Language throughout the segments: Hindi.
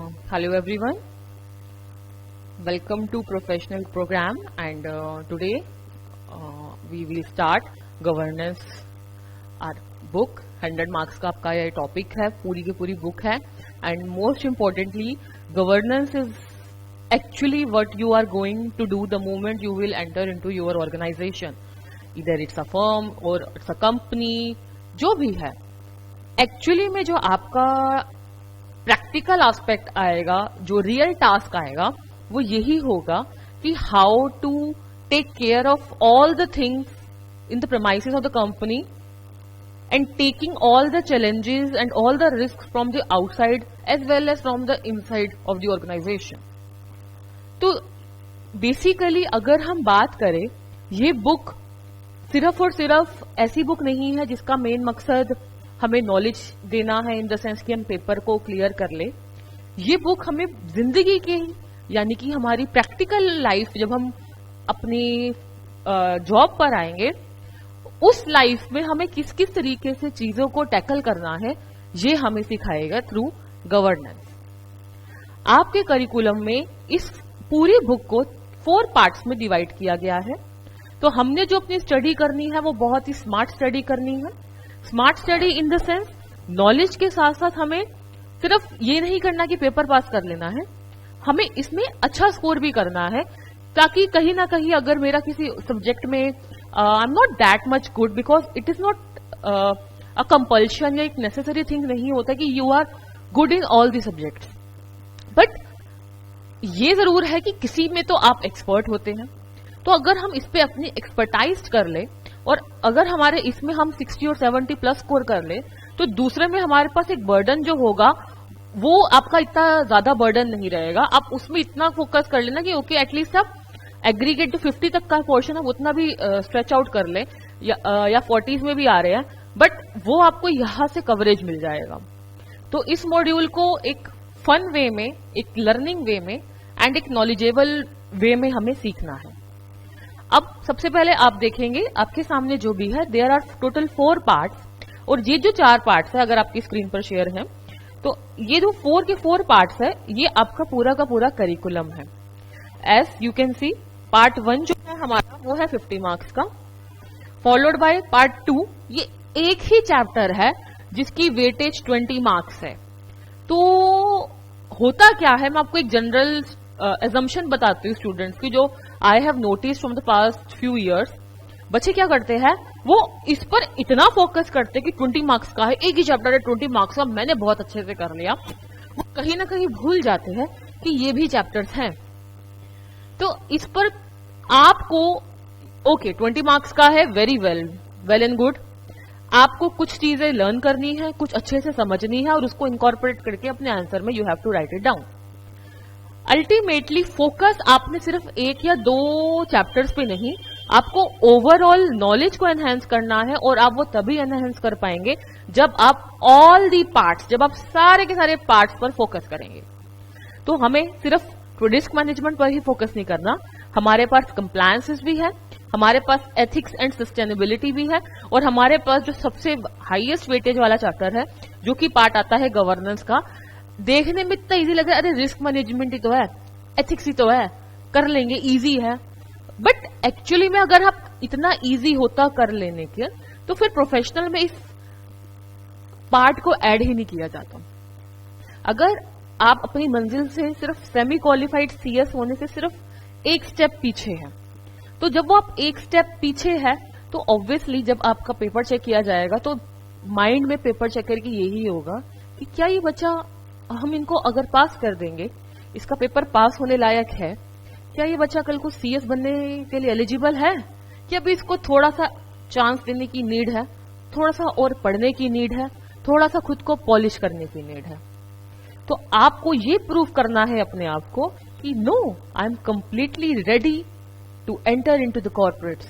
Hello everyone, welcome to professional program and today we will start governance. Our book 100 marks का आपका ये टॉपिक है, पूरी की पूरी बुक है and most importantly governance is actually what you are going to do the moment you will enter into your organization, either it's a firm or it's a company, जो भी है एक्चुअली में जो आपका प्रैक्टिकल एस्पेक्ट आएगा, जो रियल टास्क आएगा वो यही होगा कि how to take care of all the things in the premises of the company and taking all the challenges and all the risk from the outside as well as from the inside of the organisation. तो बेसिकली अगर हम बात करें, ये बुक सिर्फ और सिर्फ ऐसी बुक नहीं है जिसका मेन मकसद हमें नॉलेज देना है इन द सेंस कि हम पेपर को क्लियर कर ले. ये बुक हमें जिंदगी के यानी कि हमारी प्रैक्टिकल लाइफ जब हम अपनी जॉब पर आएंगे उस लाइफ में हमें किस किस तरीके से चीजों को टैकल करना है ये हमें सिखाएगा थ्रू गवर्नेंस. आपके करिकुलम में इस पूरी बुक को 4 पार्ट्स में डिवाइड किया गया है. तो हमने जो अपनी स्टडी करनी है वो बहुत ही स्मार्ट स्टडी करनी है. Smart study in the sense knowledge के साथ साथ हमें सिर्फ ये नहीं करना कि पेपर पास कर लेना है, हमें इसमें अच्छा स्कोर भी करना है ताकि कहीं ना कहीं अगर मेरा किसी सब्जेक्ट में I am not that much good, because it is not a compulsion या एक नेसेसरी थिंग नहीं होता कि you are good in all the subjects, but ये जरूर है कि किसी में तो आप एक्सपर्ट होते हैं. तो अगर हम इस पे अपनी एक्सपर्टाइज कर ले और अगर हमारे इसमें हम 60 और 70 प्लस स्कोर कर ले तो दूसरे में हमारे पास एक बर्डन जो होगा वो आपका इतना ज्यादा बर्डन नहीं रहेगा. आप उसमें इतना फोकस कर लेना कि ओके एटलीस्ट आप एग्रीगेट जो 50 तक का पोर्शन है उतना भी स्ट्रेच आउट कर ले या 40s में भी आ रहे हैं, बट वो आपको यहां से कवरेज मिल जाएगा. तो इस मॉड्यूल को एक फन वे में, एक लर्निंग वे में एंड एक नॉलेजेबल वे में हमें सीखना है. अब सबसे पहले आप देखेंगे आपके सामने जो भी है, देयर आर टोटल 4 पार्ट्स और ये जो 4 पार्ट्स है अगर आपकी स्क्रीन पर शेयर है तो ये जो 4 के 4 पार्ट्स है ये आपका पूरा का पूरा करिकुलम है. As you can see part 1 जो है हमारा वो है 50 मार्क्स का, फॉलोड बाय पार्ट 2. ये एक ही चैप्टर है जिसकी वेटेज 20 मार्क्स है. तो होता क्या है, मैं आपको एक जनरल एजम्पशन बताती हूँ स्टूडेंट्स की जो I have notice from the past few years. बच्चे क्या करते हैं, वो इस पर इतना फोकस करते हैं कि 20 मार्क्स का है, एक ही चैप्टर है 20 मार्क्स का, मैंने बहुत अच्छे से कर लिया. वो कहीं ना कहीं भूल जाते हैं कि ये भी चैप्टर्स हैं. तो इस पर आपको ओके 20 मार्क्स का है, वेरी वेल एंड गुड. आपको कुछ चीजें लर्न करनी है, कुछ अच्छे से समझनी है और उसको इनकॉर्पोरेट करके अपने आंसर में you have to write it down. Ultimately focus आपने सिर्फ 1 या 2 चैप्टर्स पे नहीं, आपको ओवरऑल नॉलेज को एनहेंस करना है और आप वो तभी एनहेंस कर पाएंगे जब आप ऑल दी पार्ट्स, जब आप सारे के सारे पार्ट्स पर फोकस करेंगे. तो हमें सिर्फ रिस्क मैनेजमेंट पर ही फोकस नहीं करना, हमारे पास कंप्लायंसेस भी है, हमारे पास एथिक्स एंड सस्टेनेबिलिटी भी है और हमारे पास जो सबसे हाईएस्ट वेटेज वाला चैप्टर है जो कि पार्ट आता है गवर्नेंस का. देखने में इतना इजी लग रहा है, अरे रिस्क मैनेजमेंट ही तो है, एथिक्स ही तो है, कर लेंगे, इजी है. बट एक्चुअली में अगर आप इतना इजी होता कर लेने के तो फिर प्रोफेशनल में इस पार्ट को ऐड ही नहीं किया जाता. अगर आप अपनी मंजिल से सिर्फ सेमी क्वालिफाइड सीएस होने से सिर्फ एक स्टेप पीछे है, तो जब वो आप एक स्टेप पीछे है तो ऑब्वियसली जब आपका पेपर चेक किया जाएगा तो माइंड में पेपर चेकर की यही होगा कि क्या ये बच्चा, हम इनको अगर पास कर देंगे, इसका पेपर पास होने लायक है, क्या ये बच्चा कल को सीएस बनने के लिए एलिजिबल है, कि अभी इसको थोड़ा सा चांस देने की नीड है, थोड़ा सा और पढ़ने की नीड है, थोड़ा सा खुद को पॉलिश करने की नीड है. तो आपको ये प्रूव करना है अपने आप को कि no, I am completely ready to enter into the corporates,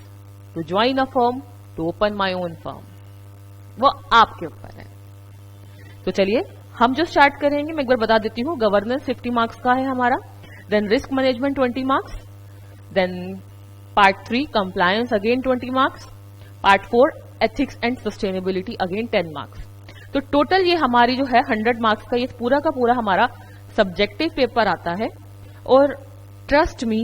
to join a firm, to open my own firm. वो आपके ऊपर है. तो चलिए हम जो स्टार्ट करेंगे, मैं एक बार बता देती हूँ. गवर्नेंस 50 मार्क्स का है हमारा, then risk management 20 marks, then part 3 compliance again 20 marks, part 4 ethics and sustainability again 10 marks. तो टोटल ये हमारी जो है 100 मार्क्स का ये पूरा का पूरा हमारा सब्जेक्टिव पेपर आता है, और ट्रस्ट मी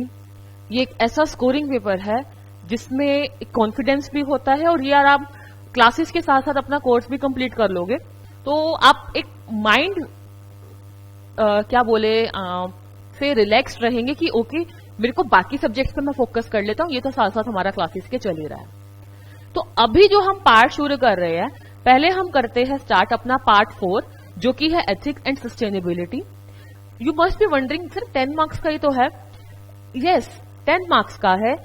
ये एक ऐसा स्कोरिंग पेपर है जिसमें कॉन्फिडेंस भी होता है, और यार आप क्लासेस के साथ साथ अपना कोर्स भी कंप्लीट कर लोगे तो आप एक माइंड क्या बोले से रिलैक्स रहेंगे कि ओके मेरे को बाकी सब्जेक्ट्स पे मैं फोकस कर लेता हूँ, ये तो साथ साथ हमारा क्लासेस के चल ही रहा है। तो अभी जो हम पार्ट शुरू कर रहे हैं, पहले हम करते हैं स्टार्ट अपना पार्ट 4 जो कि है ethics and sustainability. You must be wondering sir 10 marks का ही तो है। यस 10 मार्क्स का है,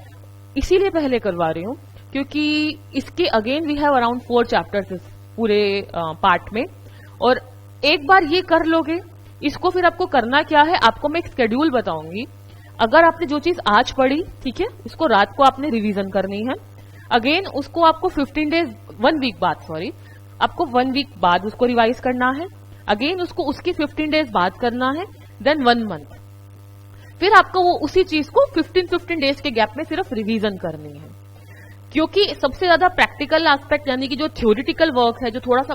इसीलिए पहले करवा रही हूँ क्योंकि इसके again we have around 4 chapters इस पूरे पार्ट में, और एक बार ये कर लोगे इसको फिर आपको करना क्या है, आपको मैं एक शेड्यूल बताऊंगी। अगर आपने जो चीज आज पढ़ी, ठीक है, उसको रात को आपने रिवीजन करनी है, अगेन उसको आपको 15 डेज 1 वीक बाद आपको 1 वीक बाद उसको रिवाइज करना है, अगेन उसको उसकी 15 डेज बाद करना है, देन 1 मंथ, फिर आपको वो उसी चीज को 15 डेज के गैप में सिर्फ रिवीजन करनी है। क्योंकि सबसे ज्यादा प्रैक्टिकल एस्पेक्ट यानी कि जो थ्योरेटिकल वर्क है, जो थोड़ा सा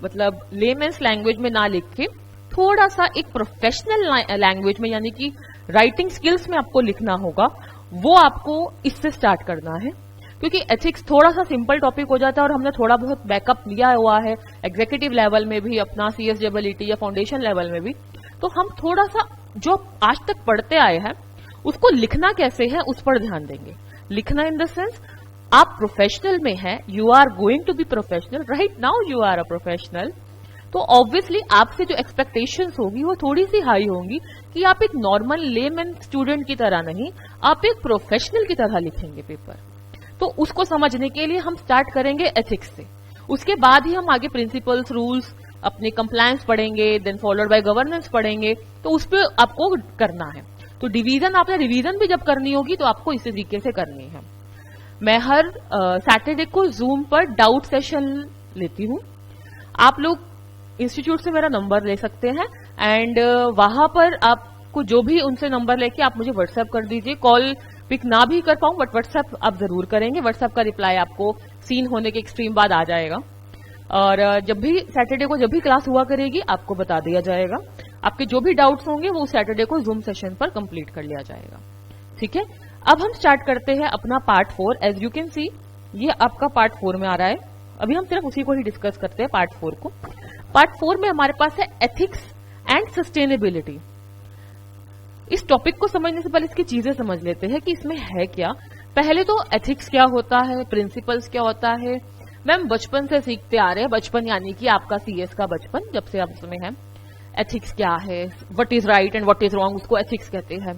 मतलब लेमेंस लैंग्वेज में ना लिख के थोड़ा सा एक प्रोफेशनल लैंग्वेज में यानी कि राइटिंग स्किल्स में आपको लिखना होगा, वो आपको इससे स्टार्ट करना है। क्योंकि एथिक्स थोड़ा सा सिंपल टॉपिक हो जाता है और हमने थोड़ा बहुत बैकअप लिया हुआ है एग्जीक्यूटिव लेवल में भी, अपना CSEET या फाउंडेशन लेवल में भी, तो हम थोड़ा सा जो आज तक पढ़ते आए हैं उसको लिखना कैसे है उस पर ध्यान देंगे। लिखना इन द सेंस आप प्रोफेशनल में है, you are going to be professional, right now you are a professional, तो ऑब्वियसली आपसे जो एक्सपेक्टेशंस होगी वो थोड़ी सी हाई होंगी कि आप एक नॉर्मल लेमैन स्टूडेंट की तरह नहीं, आप एक प्रोफेशनल की तरह लिखेंगे पेपर। तो उसको समझने के लिए हम स्टार्ट करेंगे एथिक्स से, उसके बाद ही हम आगे प्रिंसिपल्स, रूल्स, अपने कंप्लायंस पढ़ेंगे, देन फॉलोड बाय गवर्नेंस पढ़ेंगे, तो उस पर आपको करना है। तो डिवीजन आपने रिवीजन भी जब करनी होगी तो आपको इसी तरीके से करनी है। मैं हर सैटरडे को जूम पर डाउट सेशन लेती हूँ, आप लोग इंस्टीट्यूट से मेरा नंबर ले सकते हैं, एंड वहां पर आपको जो भी उनसे नंबर लेके आप मुझे व्हाट्सएप कर दीजिए। कॉल पिक ना भी कर पाऊं बट व्हाट्सएप आप जरूर करेंगे, व्हाट्सएप का रिप्लाई आपको सीन होने के एक्सट्रीम बाद आ जाएगा, और जब भी सैटरडे को जब भी क्लास हुआ करेगी आपको बता दिया जाएगा। आपके जो भी डाउट्स होंगे वो सैटरडे को जूम सेशन पर कंप्लीट कर लिया जाएगा, ठीक है। अब हम स्टार्ट करते हैं अपना part 4। As you can see ये आपका पार्ट 4 में आ रहा है, अभी हम सिर्फ उसी को ही डिस्कस करते हैं पार्ट 4 को। पार्ट 4 में हमारे पास है एथिक्स एंड सस्टेनेबिलिटी। इस टॉपिक को समझने से पहले इसकी चीजें समझ लेते हैं कि इसमें है क्या। पहले तो एथिक्स क्या होता है, प्रिंसिपल्स क्या होता है, मैम बचपन से सीखते आ रहे हैं, बचपन यानी कि आपका CS का बचपन, जब से आप उसमें है। एथिक्स क्या है, what is right and what is wrong, उसको एथिक्स कहते हैं।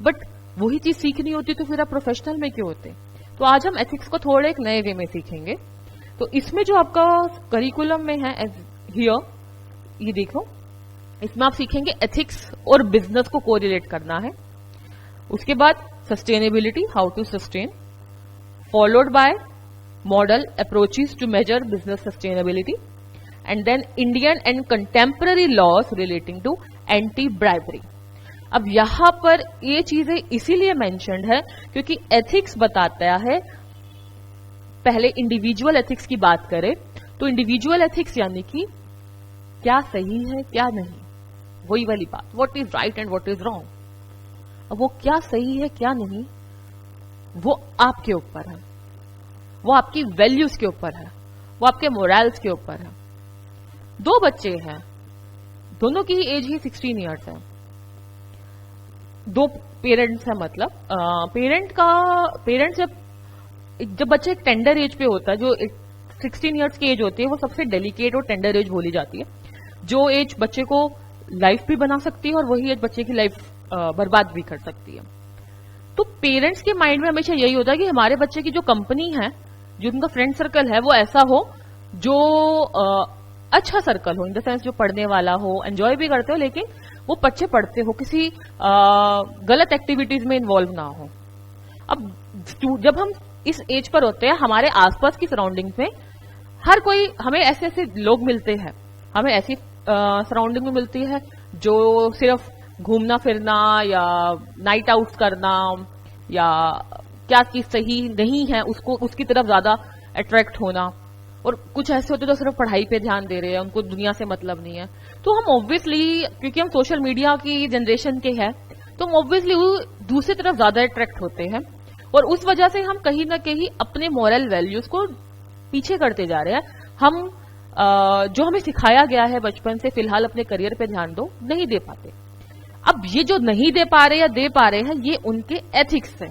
बट वही चीज सीखनी होती तो फिर आप प्रोफेशनल में क्यों होते। तो आज हम एथिक्स को थोड़े एक नए वे में सीखेंगे। तो इसमें जो आपका करिकुलम में है हियर, ये देखो, इसमें आप सीखेंगे एथिक्स और बिजनेस को कोरिलेट करना है। उसके बाद sustainability, how to sustain, followed by model approaches to measure business sustainability, and then Indian and contemporary laws relating to anti bribery. अब यहां पर ये चीजें इसीलिए मेंशन्ड है क्योंकि एथिक्स बताता है, पहले इंडिविजुअल एथिक्स की बात करें तो इंडिविजुअल एथिक्स यानी कि क्या सही है क्या नहीं, वही वाली बात, what is right and what is wrong. अब वो क्या सही है क्या नहीं वो आपके ऊपर है, वो आपकी वैल्यूज के ऊपर है, वो आपके मोरल्स के ऊपर है। 2 बच्चे हैं, दोनों की एज ही 16 ईयर्स है, 2 पेरेंट्स है, मतलब पेरेंट्स जब बच्चे एक टेंडर एज पे होता है, जो 16 ईयर्स की एज होती है वो सबसे डेलिकेट और टेंडर एज बोली जाती है, जो एज बच्चे को लाइफ भी बना सकती है और वही एज बच्चे की लाइफ बर्बाद भी कर सकती है। तो पेरेंट्स के माइंड में हमेशा यही होता है कि हमारे बच्चे की जो कंपनी है, जो उनका फ्रेंड सर्कल है, वो ऐसा हो जो अच्छा सर्कल हो, इन द सेंस जो पढ़ने वाला हो, एंजॉय भी करते हो, लेकिन वो बच्चे पढ़ते हो, किसी गलत एक्टिविटीज में इन्वॉल्व ना हो। अब जब हम इस एज पर होते हैं, हमारे आसपास की सराउंडिंग्स में हर कोई, हमें ऐसे ऐसे लोग मिलते हैं, हमें ऐसी सराउंडिंग में मिलती है जो सिर्फ घूमना फिरना या नाइट आउट करना या क्या चीज सही नहीं है उसको उसकी तरफ ज्यादा अट्रैक्ट होना, और कुछ ऐसे होते जो सिर्फ पढ़ाई पे ध्यान दे रहे हैं, उनको दुनिया से मतलब नहीं है। तो हम ऑब्वियसली, क्योंकि हम सोशल मीडिया की जनरेशन के हैं, तो हम ऑब्वियसली दूसरी तरफ ज्यादा अट्रैक्ट होते हैं, और उस वजह से हम कहीं ना कहीं अपने मॉरल वैल्यूज को पीछे करते जा रहे हैं। हम जो हमें सिखाया गया है बचपन से, फिलहाल अपने करियर पे ध्यान दो, नहीं दे पाते। अब ये जो नहीं दे पा रहे या दे पा रहे हैं, ये उनके एथिक्स है,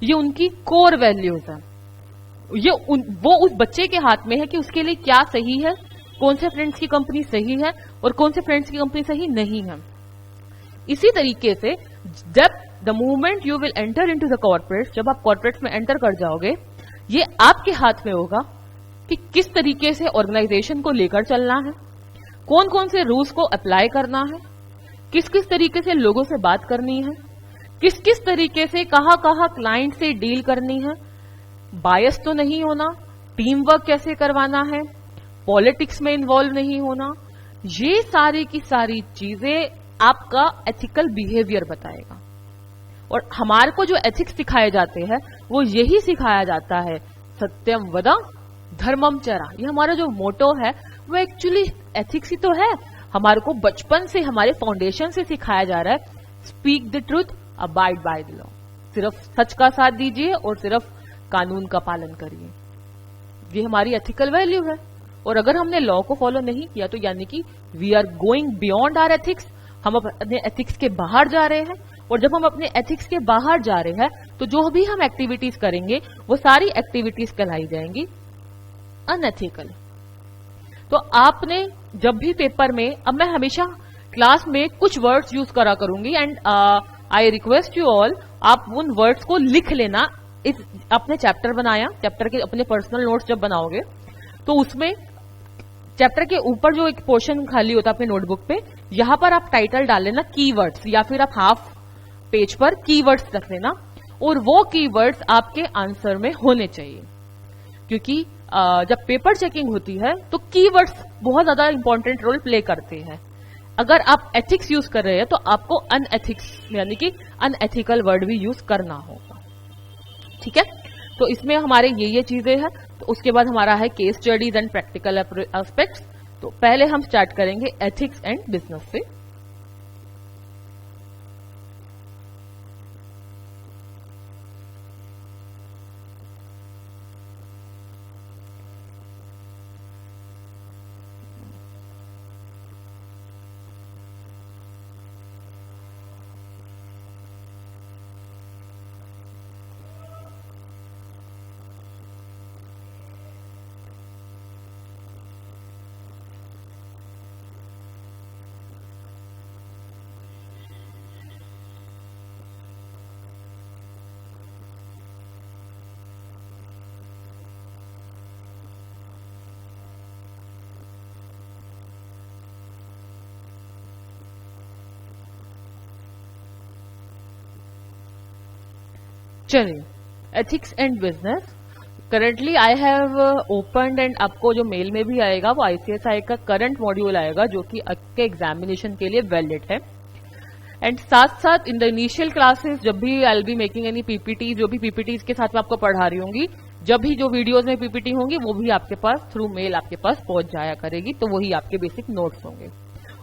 ये उनकी कोर वैल्यूज है। वो उस बच्चे के हाथ में है कि उसके लिए क्या सही है, कौन से फ्रेंड्स की कंपनी सही है और कौन से फ्रेंड्स की कंपनी सही नहीं है। इसी तरीके से जब the movement you will enter into the corporate, जब आप कॉर्पोरेट में एंटर कर जाओगे, ये आपके हाथ में होगा कि किस तरीके से ऑर्गेनाइजेशन को लेकर चलना है, कौन कौन से रूल्स को अप्लाई करना है, किस किस तरीके से लोगों से बात करनी है, किस किस तरीके से कहां कहां क्लाइंट से डील करनी है, बायस तो नहीं होना, टीम वर्क कैसे करवाना है, पॉलिटिक्स में इन्वॉल्व नहीं होना। ये सारी की सारी चीजें आपका एथिकल बिहेवियर बताएगा। और हमारे को जो एथिक्स सिखाए जाते हैं वो यही सिखाया जाता है, सत्यम वद धर्मम चरा। ये हमारा जो मोटो है वो एक्चुअली एथिक्स ही तो है। हमारे को बचपन से, हमारे फाउंडेशन से सिखाया जा रहा है, speak the truth, abide by the law. सिर्फ सच का साथ दीजिए और सिर्फ कानून का पालन करिए। ये हमारी एथिकल वैल्यू है। और अगर हमने लॉ को फॉलो नहीं किया तो यानी कि we are going beyond our ethics, हम अपने एथिक्स के बाहर जा रहे हैं। और जब हम अपने एथिक्स के बाहर जा रहे हैं तो जो भी हम एक्टिविटीज करेंगे वो सारी एक्टिविटीज कहलाई जाएंगी अनएथिकल। तो आपने जब भी पेपर में, अब मैं हमेशा क्लास में कुछ वर्ड्स यूज करा करूंगी and I request you all, आप उन वर्ड्स को लिख लेना। इस अपने चैप्टर बनाया, चैप्टर के अपने पर्सनल नोट्स जब बनाओगे तो उसमें चैप्टर के ऊपर जो एक पोर्शन खाली होता है अपने नोटबुक पे, यहां पर आप टाइटल डाल लेना कीवर्ड्स, या फिर आप हाफ पेज पर कीवर्ड्स रख लेना, और वो कीवर्ड्स आपके आंसर में होने चाहिए। क्योंकि जब पेपर चेकिंग होती है तो कीवर्ड्स बहुत ज्यादा इंपॉर्टेंट रोल प्ले करते हैं। अगर आप एथिक्स यूज कर रहे हैं तो आपको अनएथिक्स यानी कि अनएथिकल वर्ड भी यूज करना होगा। ठीक है, तो इसमें हमारे ये चीजें हैं। तो उसके बाद हमारा है case studies and practical aspects. तो पहले हम स्टार्ट करेंगे एथिक्स एंड बिजनेस से। चलिए, ethics and business. Currently I have opened and आपको जो मेल में भी आएगा वो आईसीएसआई का करंट मॉड्यूल आएगा जो कि आपके एग्जामिनेशन के लिए वैलिड है। एंड साथ साथ इन द इनिशियल क्लासेस जब भी I will be making any PPT, जो भी पीपीटी के साथ में आपको पढ़ा रही होंगी, जब भी जो वीडियोस में पीपीटी होंगी वो भी आपके पास थ्रू मेल आपके पास पहुंच जाया करेगी। तो वही आपके बेसिक नोट्स होंगे।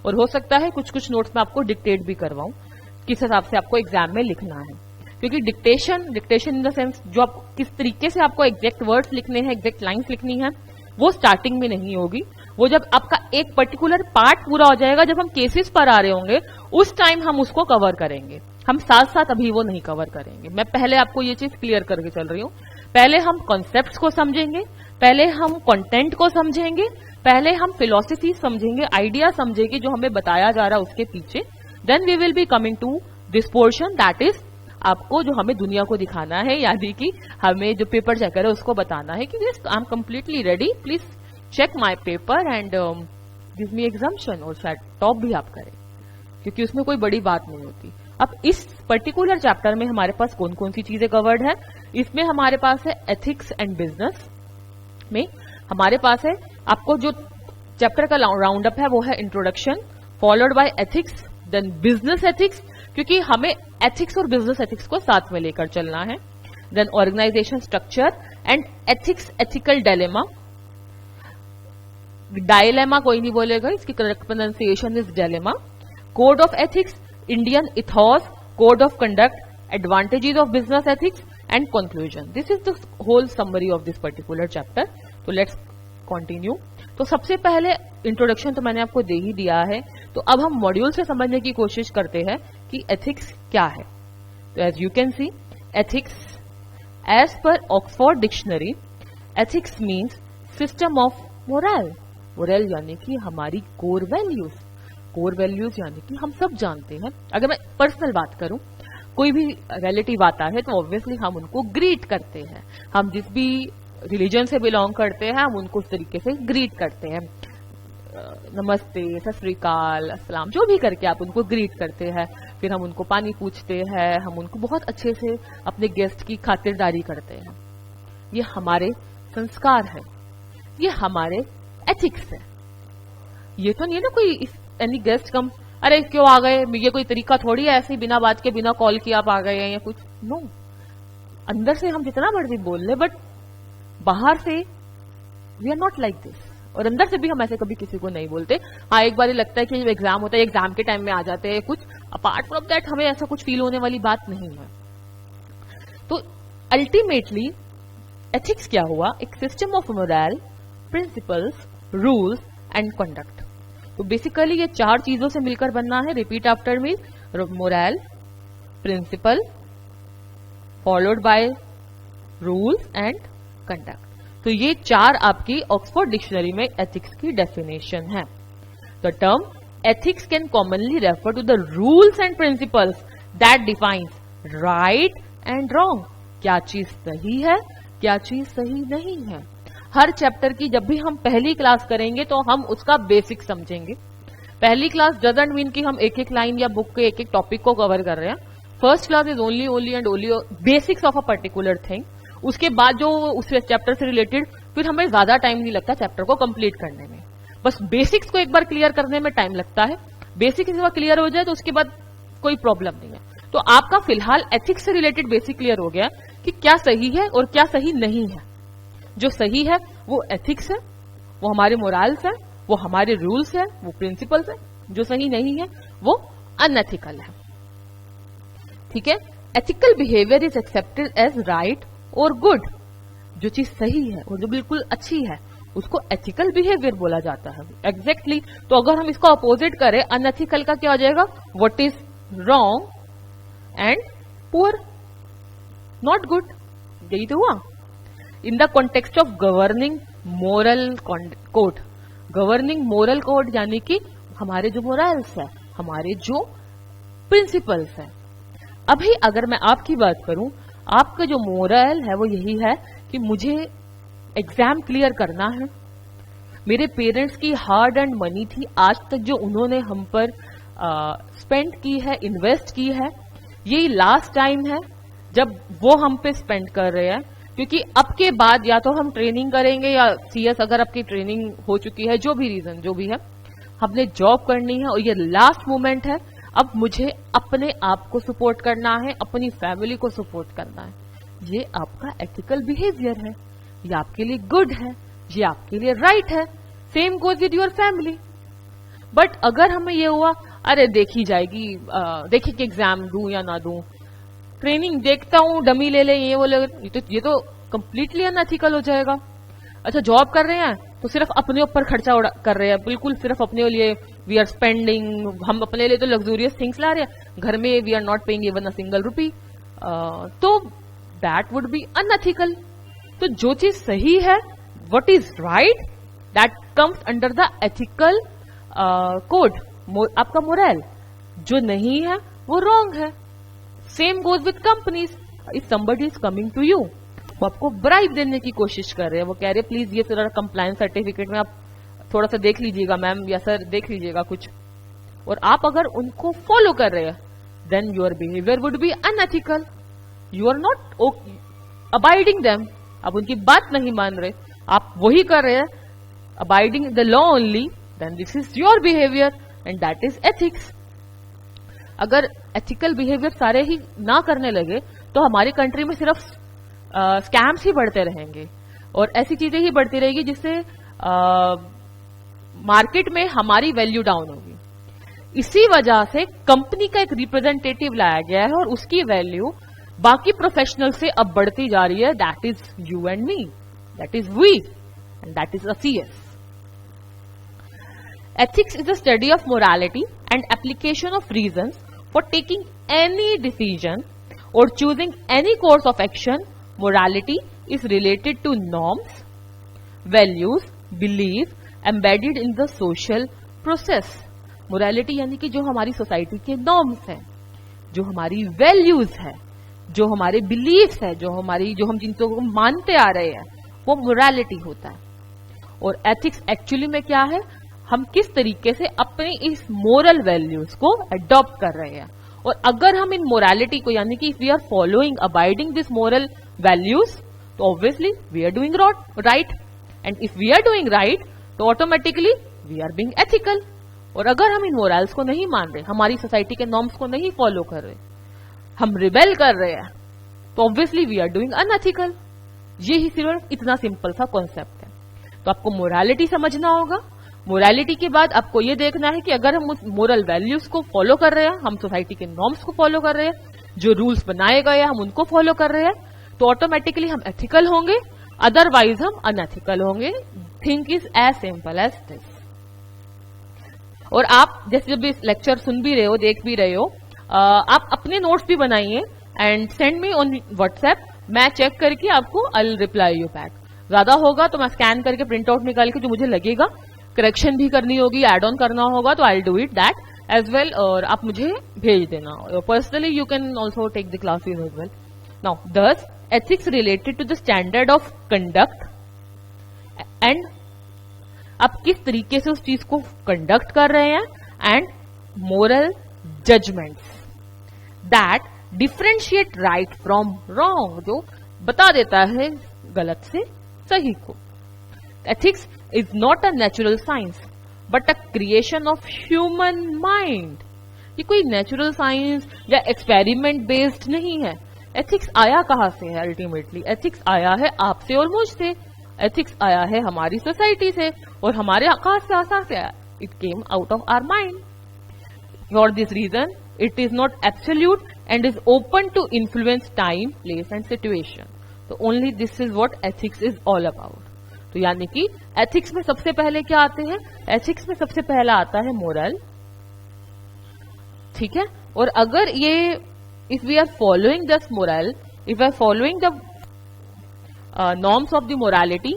और हो सकता है कुछ कुछ नोट्स में आपको डिक्टेट भी करवाऊं, किस हिसाब से आपको एग्जाम में लिखना है। क्योंकि डिक्टेशन इन द सेंस जो आप किस तरीके से आपको एग्जैक्ट वर्ड्स लिखने हैं, एग्जैक्ट लाइंस लिखनी है, वो स्टार्टिंग में नहीं होगी। वो जब आपका एक पर्टिकुलर पार्ट पूरा हो जाएगा, जब हम केसेस पर आ रहे होंगे, उस टाइम हम उसको कवर करेंगे। हम साथ साथ अभी वो नहीं कवर करेंगे। मैं पहले आपको ये चीज क्लियर करके चल रही हूँ। पहले हम कॉन्सेप्ट्स को समझेंगे, पहले हम कंटेंट को समझेंगे, पहले हम फिलॉसफी समझेंगे, आइडिया समझेंगे जो हमें बताया जा रहा है उसके पीछे। Then we will be coming to this portion, that is आपको जो हमें दुनिया को दिखाना है, यानी कि हमें जो पेपर चेकर है उसको बताना है कि I am completely ready, please check my paper and give me exemption. और शायद टॉप भी आप करें, क्योंकि उसमें कोई बड़ी बात नहीं होती। अब इस पर्टिकुलर चैप्टर में हमारे पास कौन कौन सी चीजें कवर्ड है? इसमें हमारे पास है एथिक्स एंड बिजनेस में हमारे पास है आपको जो चैप्टर का राउंड अप है वो है introduction, followed by ethics, then business ethics, क्योंकि हमें एथिक्स और बिजनेस एथिक्स को साथ में लेकर चलना है। Then organisation structure and ethics ethical dilemma, dilemma कोई नहीं बोलेगा, इसकी correct pronunciation is dilemma. Code of ethics, Indian ethos, code of conduct, advantages of business ethics and conclusion. This is the whole summary of this particular chapter. तो लेट्स कंटिन्यू। तो सबसे पहले इंट्रोडक्शन तो मैंने आपको दे ही दिया है, तो अब हम मॉड्यूल से समझने की कोशिश करते हैं कि एथिक्स क्या है। तो as you can see, ethics as per Oxford dictionary, ethics means system of moral. Moral यानी कि हमारी कोर वैल्यूज। कोर वैल्यूज यानी कि हम सब जानते हैं, अगर मैं पर्सनल बात करूं, कोई भी रिलेटिव आता है तो ऑब्वियसली हम उनको ग्रीट करते हैं। हम जिस भी रिलीजन से बिलोंग करते हैं हम उनको उस तरीके से ग्रीट करते हैं, नमस्ते, सत श्री अकाल, अस्सलाम, जो भी करके आप उनको ग्रीट करते हैं। फिर हम उनको पानी पूछते हैं, हम उनको बहुत अच्छे से अपने गेस्ट की खातिरदारी करते हैं। ये हमारे संस्कार है, ये हमारे एथिक्स है। ये तो नहीं है ना कोई एनी गेस्ट कम, अरे क्यों आ गए, ये कोई तरीका थोड़ी है ऐसे बिना बात के, बिना कॉल किए आप आ गए हैं या कुछ। नो, अंदर से हम जितना मर्जी बोल ले, बट बाहर से we are not like this, और अंदर से भी हम ऐसे कभी किसी को नहीं बोलते। हाँ, एक बार लगता है कि जब एग्जाम होता है, एग्जाम के टाइम में आ जाते हैं कुछ, अपार्ट फ्रॉम दैट हमें ऐसा कुछ फील होने वाली बात नहीं है। तो अल्टीमेटली एथिक्स क्या हुआ? एक system of moral, principles, rules and conduct. तो बेसिकली ये चार चीजों से मिलकर बनना है। Repeat after me, moral, principle, followed by rules and conduct. तो ये चार आपकी ऑक्सफोर्ड डिक्शनरी में एथिक्स की डेफिनेशन है। The term ethics can commonly refer to the rules and principles that defines right and wrong. क्या चीज सही है, क्या चीज सही नहीं है। हर चैप्टर की जब भी हम पहली क्लास करेंगे तो हम उसका बेसिक समझेंगे। पहली क्लास डजंट मीन कि हम एक एक लाइन या बुक के एक एक टॉपिक को कवर कर रहे हैं। First class is only and only basics of a particular thing. उसके बाद जो उस चैप्टर से रिलेटेड, फिर हमें ज्यादा टाइम नहीं लगता चैप्टर को कंप्लीट करने में, बस बेसिक्स को एक बार क्लियर करने में टाइम लगता है। बेसिक एक बार क्लियर हो जाए तो उसके बाद कोई प्रॉब्लम नहीं है। तो आपका फिलहाल एथिक्स से रिलेटेड बेसिक क्लियर हो गया कि क्या सही है और क्या सही नहीं है। जो सही है वो एथिक्स है, वो हमारे मोरल्स है, वो हमारे रूल्स है, वो प्रिंसिपल्स है। जो सही नहीं है वो अनएथिकल है। ठीक है, ethical behaviour is accepted as right और गुड। जो चीज सही है और जो बिल्कुल अच्छी है उसको एथिकल बिहेवियर बोला जाता है। एग्जैक्टली तो अगर हम इसका अपोजिट करें, अनएथिकल का क्या हो जाएगा? What is wrong and poor, not good. यही तो हुआ। In the context of governing moral code. Governing moral code यानी कि हमारे जो मोरल्स है, हमारे जो प्रिंसिपल्स है। अभी अगर मैं आपकी बात करूं, आपका जो मोरल है वो यही है कि मुझे एग्जाम क्लियर करना है। मेरे पेरेंट्स की हार्ड एंड मनी थी, आज तक जो उन्होंने हम पर स्पेंड की है, इन्वेस्ट की है, यही लास्ट टाइम है जब वो हम पे स्पेंड कर रहे हैं। क्योंकि अब के बाद या तो हम ट्रेनिंग करेंगे या सीएस अगर आपकी ट्रेनिंग हो चुकी है, जो भी रीजन जो भी है, हमने जॉब करनी है और ये लास्ट मोमेंट है। अब मुझे अपने आप को सपोर्ट करना है, अपनी फैमिली को सपोर्ट करना है। ये आपका एथिकल बिहेवियर है, ये आपके लिए गुड है, ये आपके लिए राइट है। Same goes with your family. But अगर हमें ये हुआ, अरे देखी जाएगी, देखिए कि एग्जाम दूं या ना दूं, ट्रेनिंग देखता हूं, डमी ले ले, ये तो कंप्लीटली अनएथिकल हो जाएगा। अच्छा, जॉब कर रहे हैं तो सिर्फ अपने ऊपर खर्चा कर रहे हैं, बिल्कुल सिर्फ अपने लिए वी आर स्पेंडिंग। हम अपने लिए तो लग्जूरियस थिंग्स ला रहे हैं, घर में we are not paying even a single rupee. तो दैट वुड बी अनएथिकल। तो जो चीज सही है, what is right, that comes under the ethical code, आपका मोरल। जो नहीं है वो रॉन्ग है। Same goes with companies. If somebody is coming to you, वो आपको ब्राइब देने की कोशिश कर रहे हैं, वो कह रहे हैं प्लीज ये सर कंप्लायंस सर्टिफिकेट में आप थोड़ा सा देख लीजिएगा मैम, या सर देख लीजिएगा कुछ, और आप अगर उनको फॉलो कर रहे हैं, then your behaviour would be unethical. You are not abiding them, आप उनकी बात नहीं मान रहे, आप वही कर रहे हैं abiding the law only, then this is your behaviour and that is ethics. अगर एथिकल बिहेवियर सारे ही ना करने लगे तो हमारी कंट्री में सिर्फ स्कैम्स ही बढ़ते रहेंगे और ऐसी चीजें ही बढ़ती रहेगी जिससे मार्केट में हमारी वैल्यू डाउन होगी। इसी वजह से कंपनी का एक रिप्रेजेंटेटिव लाया गया है और उसकी वैल्यू बाकी प्रोफेशनल से अब बढ़ती जा रही है। That is you and me, that is we, and that is a CS। Ethics is the study of morality and application of reasons for taking any decision or choosing any course of action. Morality is related to norms, values, belief embedded in the social process. Morality यानी कि जो हमारी सोसाइटी के नॉर्म्स हैं, जो हमारी वैल्यूज है, जो हमारे बिलीफ्स है, जो हम जिन चीजों को मानते आ रहे हैं, वो मोरालिटी होता है। और एथिक्स एक्चुअली में क्या है, हम किस तरीके से अपने इस मोरल वैल्यूज को अडॉप्ट कर रहे हैं। और अगर हम इन मोरालिटी को यानी कि if we are following abiding this moral values, तो obviously we are doing right, and if we are doing right तो automatically we are being ethical. और अगर हम इन मोरल्स को नहीं मान रहे, हमारी सोसाइटी के नॉर्म्स को नहीं फॉलो कर रहे, हम रिबेल कर रहे हैं, तो obviously we are doing unethical. ये ही सिर्फ इतना सिंपल सा कॉन्सेप्ट है। तो आपको मोरालिटी समझना होगा। मोरालिटी के बाद आपको ये देखना है कि अगर हम उस मोरल वैल्यूज को फॉलो कर रहे हैं, हम सोसाइटी के नॉर्म्स को फॉलो कर रहे हैं, जो रूल्स बनाए गए हैं हम उनको फॉलो कर रहे हैं, तो ऑटोमेटिकली हम एथिकल होंगे, अदरवाइज हम अनएथिकल होंगे। Think is as simple as this. और आप जैसे जब इस लेक्चर सुन भी रहे हो, देख भी रहे हो, आप अपने नोट्स भी बनाइए and send me on WhatsApp. मैं चेक करके आपको I will reply you back. ज्यादा होगा तो मैं स्कैन करके प्रिंट आउट निकाल के जो मुझे लगेगा करेक्शन भी करनी होगी, एड ऑन करना होगा, तो I will do it that as well. और आप मुझे भेज देना personally, you can also take the classes as well. Now thus ethics related to the standard of conduct and आप किस तरीके से उस चीज को कंडक्ट कर रहे हैं, and moral judgments that differentiate right from wrong, जो बता देता है गलत से सही को। Ethics is not a natural science but a creation of human mind। ये कोई नेचुरल साइंस या एक्सपेरिमेंट बेस्ड नहीं है। एथिक्स आया कहाँ से है? अल्टीमेटली एथिक्स आया है आपसे और मुझसे, एथिक्स आया है हमारी सोसाइटी से, और हमारे आकाश से आसां से आया। It came out of our mind. For this reason it is not absolute and is open to influence time, place and situation. तो only this is what ethics is all about. तो यानी कि एथिक्स में सबसे पहले क्या आते हैं? एथिक्स में सबसे पहला आता है मोरल, ठीक है। और अगर ये if we are following this moral, if we are following the norms of the morality,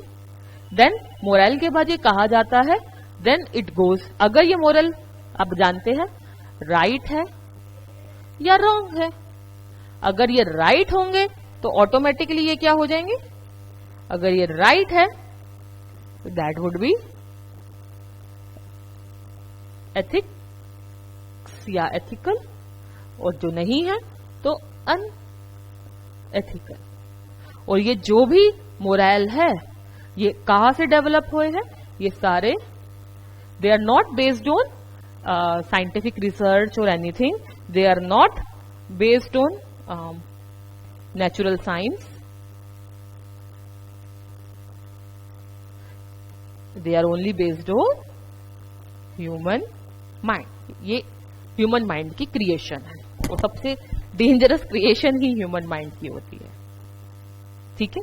then moral के बाद ये कहा जाता है, देन इट गोज, अगर ये मोरल आप जानते हैं राइट है या रॉन्ग है। अगर ये राइट होंगे तो ऑटोमेटिकली ये क्या हो जाएंगे? अगर ये राइट है that would be ethics या ethical, और जो नहीं है तो unethical। और ये जो भी मोरल है ये कहां से डेवलप हुए हैं? ये सारे they are not based on scientific research or anything, they are not based on natural science, they are only based on human mind। ये ह्यूमन माइंड की क्रिएशन है, वो सबसे डेंजरस क्रिएशन ही ह्यूमन माइंड की होती है, ठीक है।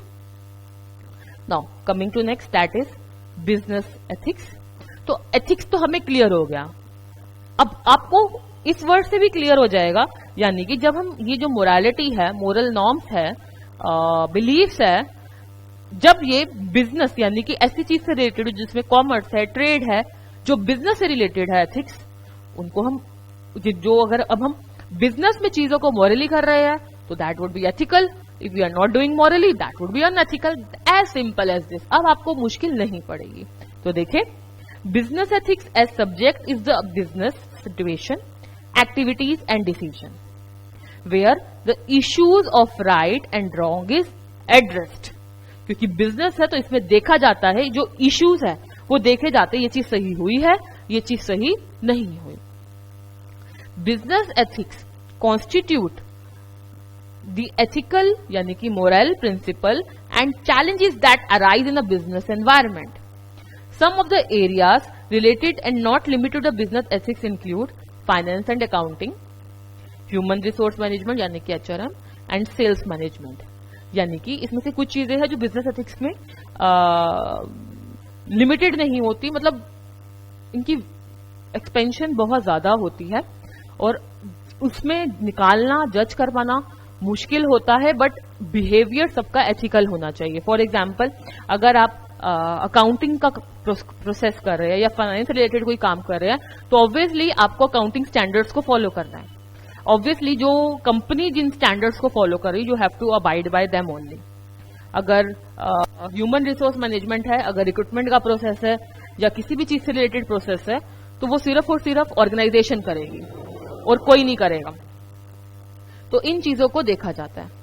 Now coming to next, that is business ethics. तो एथिक्स तो हमें क्लियर हो गया। अब आपको इस वर्ड से भी क्लियर हो जाएगा, यानी कि जब हम ये जो मोरालिटी है, मोरल नॉर्म्स है, बिलीफ्स है, जब ये बिजनेस यानी कि ऐसी चीज से रिलेटेड जिसमें कॉमर्स है, ट्रेड है, जो बिजनेस से रिलेटेड है एथिक्स, उनको हम जो अगर अब हम बिजनेस में चीजों को मॉरली कर रहे हैं तो that would be ethical. If we are not doing morally that would be unethical. As simple as this. अब आपको मुश्किल नहीं पड़ेगी। तो देखें, business ethics as subject is the business situation, activities and decision where the issues of right and wrong is addressed. क्योंकि बिजनेस है तो इसमें देखा जाता है, जो इश्यूज है वो देखे जाते हैं, ये चीज सही हुई है, ये चीज सही नहीं हुई। Business ethics constitute the ethical यानी कि moral principle and challenges that arise in a business environment. Some of the areas Related and not limited to business ethics include finance and accounting, human resource management यानी कि HRM, and sales management. यानी कि इसमें से कुछ चीजें हैं जो बिजनेस एथिक्स में लिमिटेड नहीं होती, मतलब इनकी एक्सपेंशन बहुत ज्यादा होती है और उसमें निकालना, जज कर पाना मुश्किल होता है, बट बिहेवियर सबका एथिकल होना चाहिए. फॉर एग्जाम्पल, अगर आप अकाउंटिंग का प्रोसेस कर रहे हैं या फाइनेंस रिलेटेड कोई काम कर रहे हैं, तो ऑब्वियसली आपको अकाउंटिंग स्टैंडर्ड्स को फॉलो करना है. ऑब्वियसली जो कंपनी जिन स्टैंडर्ड्स को फॉलो कर रही, you have to abide by them only. अगर ह्यूमन रिसोर्स मैनेजमेंट है, अगर रिक्रूटमेंट का प्रोसेस है या किसी भी चीज से रिलेटेड प्रोसेस है, तो वो सिर्फ और सिर्फ ऑर्गेनाइजेशन करेगी और कोई नहीं करेगा. तो इन चीजों को देखा जाता है.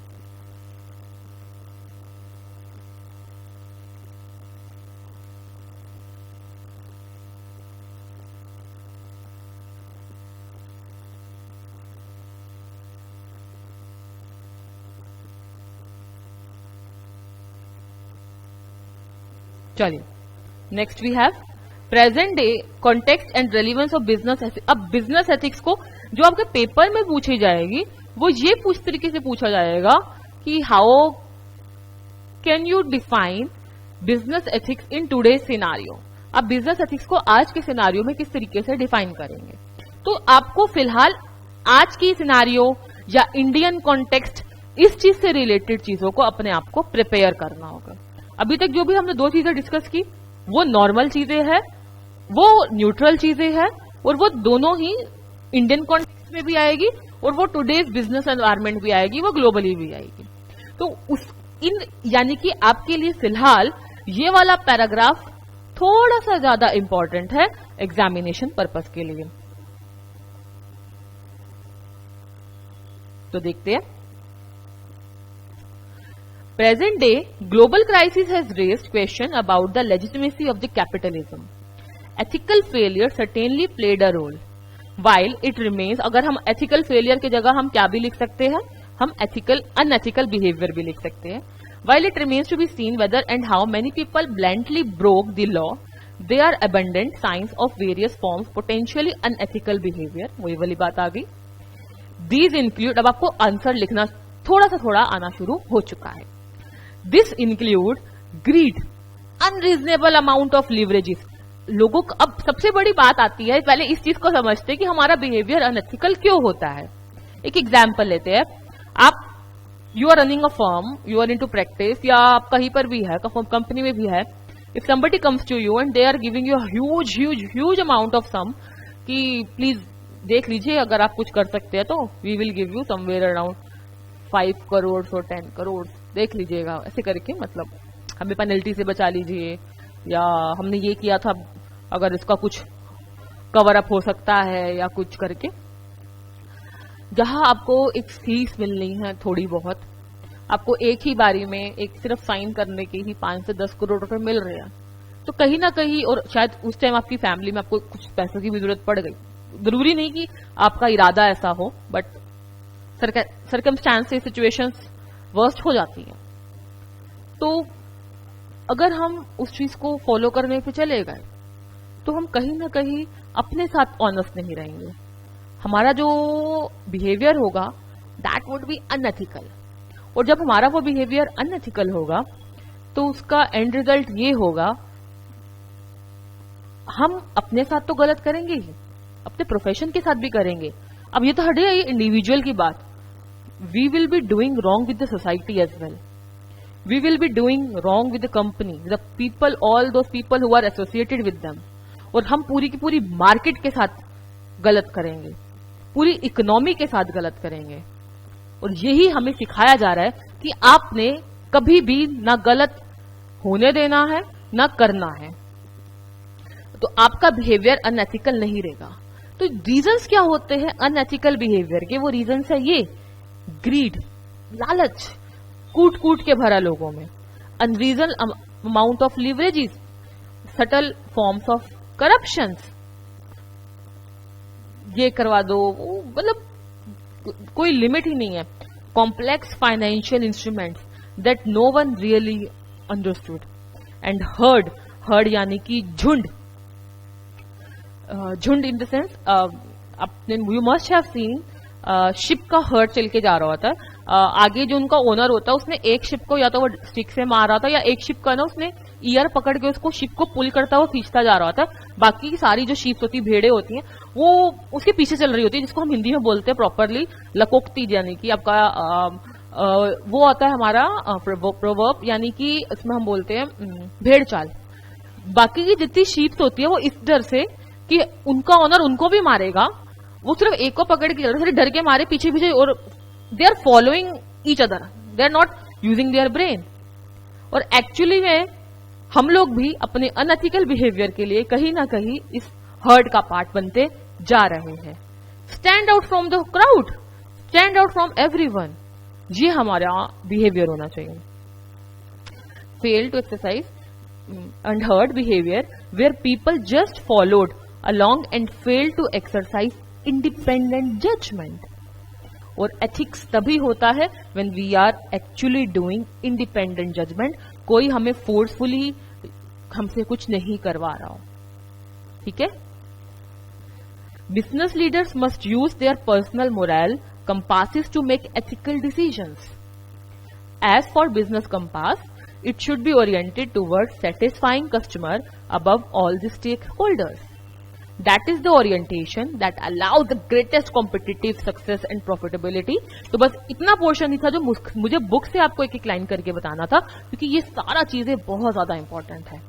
चलिए, next we have present day context and relevance of business. अब बिजनेस एथिक्स को जो आपके पेपर में पूछी जाएगी वो ये तरीके से पूछा जाएगा कि how can you define business ethics in today scenario. आप बिजनेस एथिक्स को आज के सिनारियो में किस तरीके से डिफाइन करेंगे. तो आपको फिलहाल आज की सिनारियो या इंडियन कॉन्टेक्स्ट, इस चीज से रिलेटेड चीजों को अपने आप को प्रिपेयर करना होगा. अभी तक जो भी हमने दो चीजें डिस्कस की वो नॉर्मल चीजें हैं, वो न्यूट्रल चीजें हैं, और वो दोनों ही इंडियन कॉन्टेक्स्ट में भी आएगी और वो टुडेज बिजनेस एनवायरनमेंट भी आएगी, वो ग्लोबली भी आएगी. तो यानी कि आपके लिए फिलहाल ये वाला पैराग्राफ थोड़ा सा ज्यादा इंपॉर्टेंट है एग्जामिनेशन पर्पस के लिए. तो देखते हैं. Present day global crisis has raised question about the legitimacy of the capitalism. Ethical failure certainly played a role. While it remains, अगर हम ethical failure की जगह हम क्या भी लिख सकते हैं, हम unethical behavior भी लिख सकते हैं. While it remains to be seen whether and how many people bluntly broke the law, there are abundant signs of various forms potentially unethical behavior. वही वाली बात आ गई. These include, अब आपको आंसर लिखना थोड़ा आना शुरू हो चुका है. This include greed, unreasonable amount of leverages. लोगों को अब सबसे बड़ी बात आती है, पहले इस चीज को समझते हैं कि हमारा बिहेवियर अनएथिकल क्यों होता है. एक एग्जाम्पल लेते हैं. आप you are running a firm, you are into practice, या आप कहीं पर भी है, कंपनी में भी है. If somebody comes to you and they are giving you huge huge huge amount of sum कि प्लीज देख लीजिए, अगर आप कुछ कर सकते हैं तो we will give you somewhere around 5 crore और 10 करोड़, देख लीजिएगा, ऐसे करके, मतलब हमें पेनल्टी से बचा लीजिए, या हमने ये किया था, अगर इसका कुछ कवर अप हो सकता है, या कुछ करके. जहां आपको एक फीस मिलनी है थोड़ी बहुत, आपको एक ही बारी में एक सिर्फ साइन करने के ही 5 से 10 करोड़ रुपए मिल रहे हैं, तो कहीं ना कहीं, और शायद उस टाइम आपकी फैमिली में आपको कुछ पैसों की भी जरूरत पड़ गई. जरूरी नहीं कि आपका इरादा ऐसा हो, बट सर्कमस्टांसेस, सिचुएशंस वर्स्ट हो जाती है. तो अगर हम उस चीज को फॉलो करने पे चले गए तो हम कहीं ना कहीं अपने साथ ऑनेस्ट नहीं रहेंगे. हमारा जो बिहेवियर होगा दैट वुड बी अनएथिकल, और जब हमारा वो बिहेवियर अनएथिकल होगा तो उसका एंड रिजल्ट ये होगा, हम अपने साथ तो गलत करेंगे ही, अपने प्रोफेशन के साथ भी करेंगे. अब ये तो हटे इंडिविजुअल की बात, we will be doing wrong with the society as well. We will be doing wrong with the company, the people, all those people who are associated with them. और हम पूरी की पूरी मार्केट के साथ गलत करेंगे, पूरी इकोनॉमी के साथ गलत करेंगे. और यही हमें सिखाया जा रहा है कि आपने कभी भी ना गलत होने देना है ना करना है, तो आपका बिहेवियर अनएथिकल नहीं रहेगा. तो रीजंस क्या होते हैं अनएथिकल बिहेवियर के? वो रीजंस है ये ग्रीड, लालच, कूट कूट के भरा लोगों में, unreason amount of leverages, subtle forms of corruptions, ये करवा दो, मतलब कोई लिमिट ही नहीं है. Complex financial instruments that no one really understood, and herd यानी कि झुंड, झुंड इन द सेंस, अपने you must have seen sheep का हर्ट चल के जा रहा होता है, आगे जो उनका ओनर होता है उसने एक शिप को या तो वो स्टिक से मार रहा था या एक शिप का ना उसने ईयर पकड़ के उसको शिप को पुल करता हुआ खींचता जा रहा होता है, बाकी की सारी जो शिप्स होती है, भेड़े होती हैं, वो उसके पीछे चल रही होती है, जिसको हम हिंदी में बोलते हैं प्रॉपरली लकोक्ति, यानी कि आपका वो आता है हमारा प्रोवर्ब, यानी कि इसमें हम बोलते हैं भेड़ चाल। बाकी की जितनी शीप्स होती है वो इस डर से कि उनका ऑनर उनको भी मारेगा, वो सिर्फ एक को पकड़ के सिर्फ डर के मारे पीछे पीछे, और they are following each other, they are not using their brain. और एक्चुअली में हम लोग भी अपने अनएथिकल बिहेवियर के लिए कहीं ना कहीं इस हर्ड का पार्ट बनते जा रहे हैं। Stand out from the crowd, stand out from everyone, ये हमारा बिहेवियर होना चाहिए। Fail to exercise unheard behavior where people just followed along and failed to exercise independent judgment. और ethics तभी होता है when we are actually doing independent judgment, कोई हमें forcefully हमसे कुछ नहीं करवा रहा हो, ठीक है। Business leaders must use their personal moral compasses to make ethical decisions. As for business compass, it should be oriented towards satisfying customer above all the stakeholders. That is the orientation that allows the greatest competitive success and profitability. तो बस इतना पोर्शन ही था जो मुझे बुक से आपको एक एक लाइन करके बताना था, क्योंकि ये सारा चीजें बहुत ज्यादा इंपॉर्टेंट है।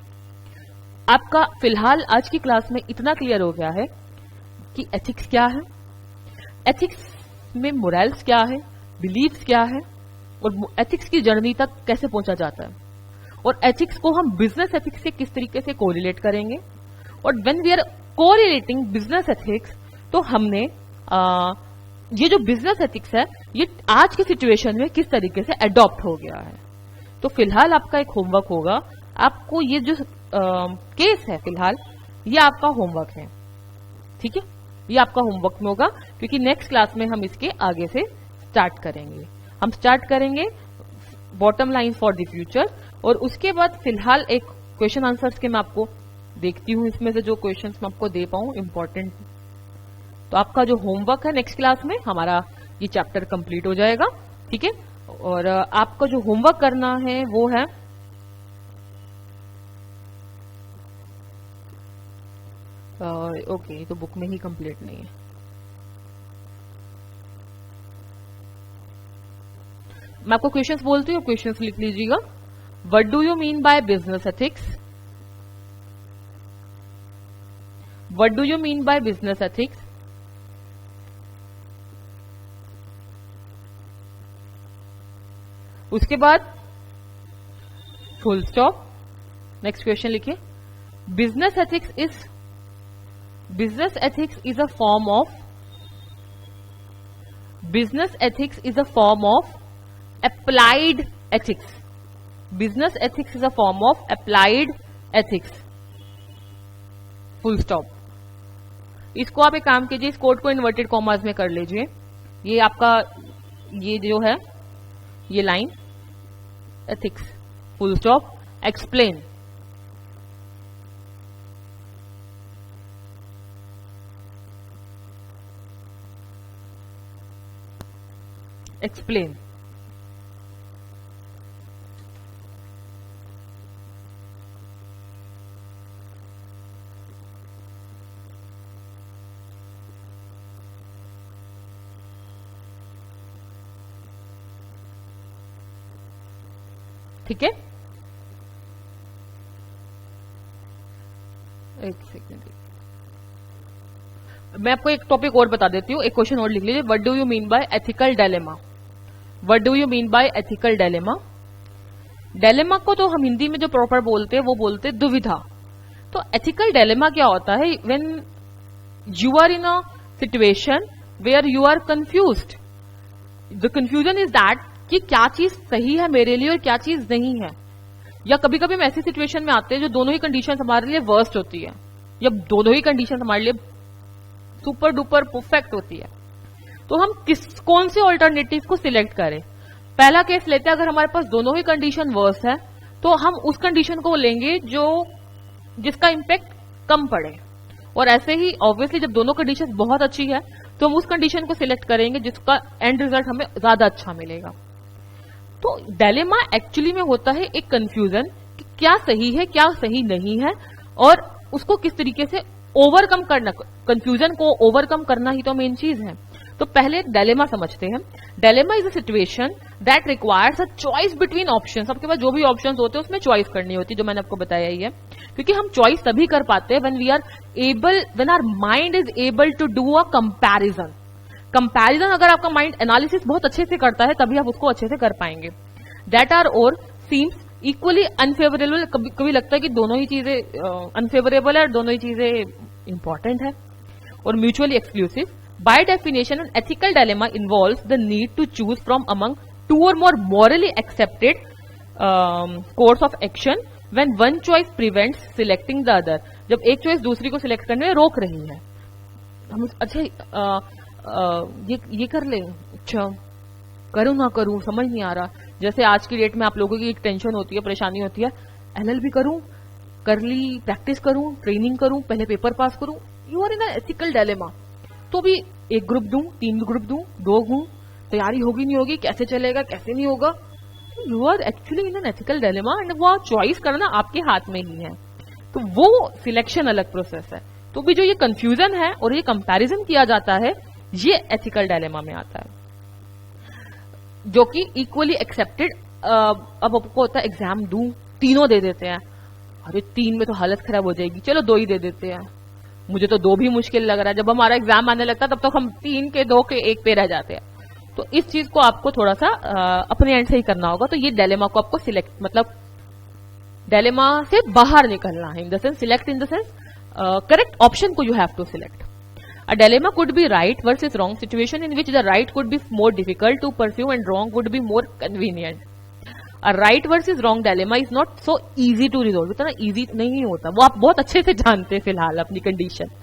आपका फिलहाल आज की क्लास में इतना क्लियर हो गया है कि एथिक्स क्या है, एथिक्स में मोरल्स क्या है, बिलीव्स क्या है, और एथिक्स की जर्नी तक कैसे पहुंचा जाता है, और एथिक्स को हम बिजनेस एथिक्स से किस तरीके से कोरिलेट करेंगे। और when we are correlating business ethics, तो हमने ये जो बिजनेस एथिक्स है ये आज की सिचुएशन में किस तरीके से अडॉप्ट हो गया है। तो फिलहाल आपका एक होमवर्क होगा, आपको ये जो केस है फिलहाल ये आपका होमवर्क है, ठीक है, ये आपका होमवर्क में होगा, क्योंकि नेक्स्ट क्लास में हम इसके आगे से स्टार्ट करेंगे। हम स्टार्ट करेंगे bottom line for the future, और उसके बाद फिलहाल एक क्वेश्चन आंसर्स के मैं आपको देखती हूँ इसमें से जो क्वेश्चंस मैं आपको दे पाऊं इम्पोर्टेंट। तो आपका जो होमवर्क है नेक्स्ट क्लास में हमारा ये चैप्टर कंप्लीट हो जाएगा, ठीक है। और आपका जो होमवर्क करना है वो है ओके, तो बुक में ही कंप्लीट नहीं है। मैं आपको क्वेश्चंस बोलती हूँ, क्वेश्चंस लिख लीजिएगा। What do you mean by business ethics? What do you mean by business ethics? उसके बाद फुल स्टॉप, नेक्स्ट क्वेश्चन लिखिए। Business ethics is a form of business ethics is a form of applied ethics. Business ethics is a form of applied ethics. Full stop. इसको आप एक काम कीजिए, इस कोड को इन्वर्टेड कॉमास में कर लीजिए। ये आपका ये जो है ये line ethics, full stop, explain. Explain. ठीक है, एक सेकेंड, मैं आपको एक टॉपिक और बता देती हूँ, एक क्वेश्चन और लिख लीजिए। What do you mean by ethical dilemma? What do you mean by ethical dilemma? Dilemma को तो हम हिंदी में जो प्रॉपर बोलते हैं वो बोलते हैं दुविधा। तो एथिकल डायलेमा क्या होता है? When you are in a situation where you are confused, the confusion is that कि क्या चीज सही है मेरे लिए और क्या चीज नहीं है। या कभी कभी हम ऐसी सिचुएशन में आते हैं जो दोनों ही कंडीशन हमारे लिए वर्स्ट होती है, या दोनों ही कंडीशन हमारे लिए सुपर डुपर परफेक्ट होती है। तो हम कौन से ऑल्टरनेटिव को सिलेक्ट करें? पहला केस लेते हैं, अगर हमारे पास दोनों ही कंडीशन वर्स है तो हम उस कंडीशन को लेंगे जो जिसका इम्पैक्ट कम पड़े। और ऐसे ही ऑब्वियसली जब दोनों कंडीशन बहुत अच्छी है तो हम उस कंडीशन को सिलेक्ट करेंगे जिसका एंड रिजल्ट हमें ज्यादा अच्छा मिलेगा। तो डायलेमा एक्चुअली में होता है एक कंफ्यूजन कि क्या सही है क्या सही नहीं है, और उसको किस तरीके से ओवरकम करना, कंफ्यूजन को ओवरकम करना ही तो मेन चीज है। तो पहले डायलेमा समझते हैं। Dilemma is a situation that requires a choice between options. आपके पास जो भी ऑप्शंस होते हैं उसमें चॉइस करनी होती है, जो मैंने आपको बताया ही है। क्योंकि हम चॉइस तभी कर पाते हैं when our mind is able to do a comparison. अगर आपका माइंड एनालिसिस बहुत अच्छे से करता है तभी आप उसको अच्छे से कर पाएंगे। दैट आर और सीम्स इक्वली अनफेवरेबल। कभी कभी लगता है कि दोनों ही चीजें अनफेवरेबल है और दोनों ही चीजें इंपॉर्टेंट है, और mutually exclusive. By definition an ethical dilemma involves the need to choose from among two और more morally accepted course of action when one choice prevents selecting the other. जब एक चॉइस दूसरी को सिलेक्ट करने में रोक रही है, हम अच्छा ये कर ले, अच्छा करूं ना करूं समझ नहीं आ रहा। जैसे आज की डेट में आप लोगों की एक टेंशन होती है, परेशानी होती है, एलएलबी करूं, कर ली, प्रैक्टिस करूं, ट्रेनिंग करूं, पहले पेपर पास करूं। You are in an ethical dilemma. तो भी एक ग्रुप दूं, 3 ग्रुप दूं, 2 दूं, तैयारी होगी नहीं होगी, कैसे चलेगा कैसे नहीं होगा। You are actually in an ethical dilemma and वो चॉइस करना आपके हाथ में ही है। तो वो सिलेक्शन अलग प्रोसेस है। तो भी जो ये कंफ्यूजन है और ये कंपैरिजन किया जाता है, ये एथिकल डायलेमा में आता है, जो कि इक्वली एक्सेप्टेड। अब आपको होता है एग्जाम दूं, तीनों दे देते हैं, अरे 3 में तो हालत खराब हो जाएगी, चलो 2 ही दे देते हैं। मुझे तो 2 भी मुश्किल लग रहा है। जब हमारा एग्जाम आने लगता है तब तक हम 3 के 2 के 1 पे रह जाते हैं। तो इस चीज को आपको थोड़ा सा अपने एंड से ही करना होगा। तो ये डायलेमा को आपको सिलेक्ट, मतलब डायलेमा से बाहर निकलना है, in the sense select, in the sense correct option को you have to select. A dilemma could be right versus wrong situation in which the right could be more difficult to pursue and wrong would be more convenient. A right versus wrong dilemma is not so easy to resolve. इतना easy नहीं होता, वो आप बहुत अच्छे से जानते हैं फिलहाल अपनी condition.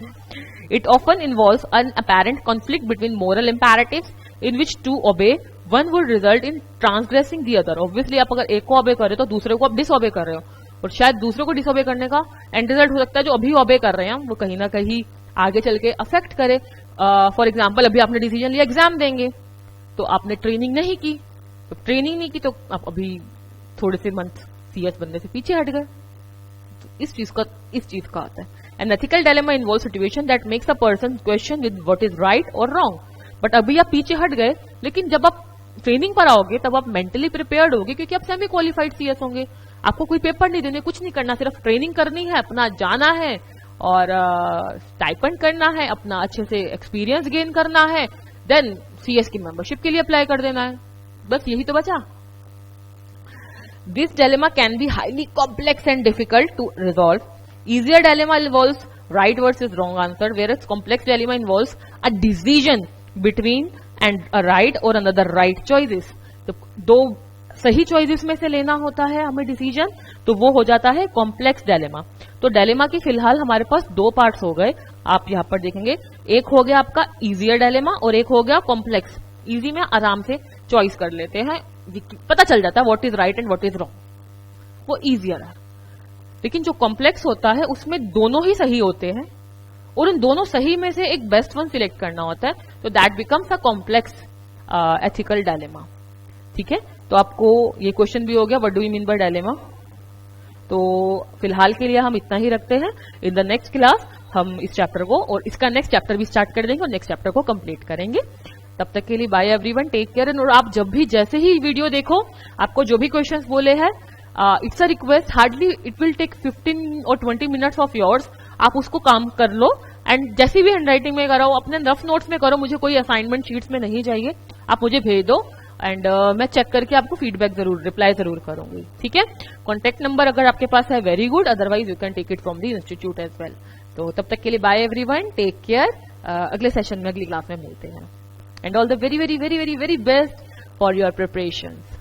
It often involves an apparent conflict between moral imperatives in which to obey one would result in transgressing the other. Obviously आप अगर एक को obey कर रहे हो तो दूसरे को आप disobey कर रहे हो, और शायद दूसरे को disobey करने का end result हो सकता है जो अभी obey कर रहे हैं वो कहीं ना कहीं आगे चल के अफेक्ट करे। फॉर एग्जाम्पल अभी आपने डिसीजन लिया एग्जाम देंगे, तो आपने ट्रेनिंग नहीं की, तो ट्रेनिंग नहीं की तो आप अभी थोड़े से मंथ सीएस बनने से पीछे हट गए। तो इस चीज का आता है। N ethical dilemma involve situation that makes a person question with what is right और रॉन्ग। बट अभी आप पीछे हट गए, लेकिन जब आप ट्रेनिंग पर आओगे तब आप मेंटली प्रिपेयर्ड होगे, क्योंकि आप सेमी क्वालिफाइड सीएस होंगे। आपको कोई पेपर नहीं देने, कुछ नहीं करना, सिर्फ ट्रेनिंग करनी है, अपना जाना है और स्टाइपेंड करना है, अपना अच्छे से एक्सपीरियंस गेन करना है, देन सीएस की मेंबरशिप के लिए अप्लाई कर देना है। बस यही तो बचा। This dilemma can be highly complex and difficult to resolve. Easier dilemma involves right versus wrong answer, whereas complex dilemma involves a decision between and a right or another right choices. तो दो सही चॉइसेस में से लेना होता है हमें डिसीजन, तो वो हो जाता है कॉम्प्लेक्स डायलेमा. तो डायलेमा की फिलहाल हमारे पास दो पार्ट्स हो गए, आप यहाँ पर देखेंगे. एक हो गया आपका इजियर डायलेमा और एक हो गया कॉम्प्लेक्स. इजी में आराम से चॉइस कर लेते हैं, पता चल जाता है what is right and what is wrong, वो इजियर है. लेकिन जो कॉम्प्लेक्स होता है उसमें दोनों ही सही होते हैं और उन दोनों सही में से एक बेस्ट वन सिलेक्ट करना होता है, तो that becomes a complex ethical dilemma. ठीक है, तो आपको ये क्वेश्चन भी हो गया, what do you mean by dilemma. तो फिलहाल के लिए हम इतना ही रखते हैं. इन द नेक्स्ट क्लास हम इस चैप्टर को और इसका नेक्स्ट चैप्टर भी स्टार्ट कर देंगे और नेक्स्ट चैप्टर को कंप्लीट करेंगे. तब तक के लिए बाय एवरीवन, टेक केयर. और आप जब भी जैसे ही वीडियो देखो, आपको जो भी क्वेश्चंस बोले हैं, it's a request, hardly it will take 15 और 20 मिनट्स ऑफ योर्स. आप उसको काम कर लो एंड जैसी भी हैंडराइटिंग में करो, अपने रफ नोट्स में करो. मुझे कोई असाइनमेंट शीट्स में नहीं चाहिए, आप मुझे भेज दो एंड मैं चेक करके आपको फीडबैक जरूर, रिप्लाई जरूर करूंगी. ठीक है, कॉन्टेक्ट नंबर अगर आपके पास है very good, otherwise you can take it from the institute as well. तो तब तक के लिए बाय एवरीवन, टेक केयर. अगले सेशन में, अगली क्लास में मिलते हैं. And all the very very very very very best for your preparations.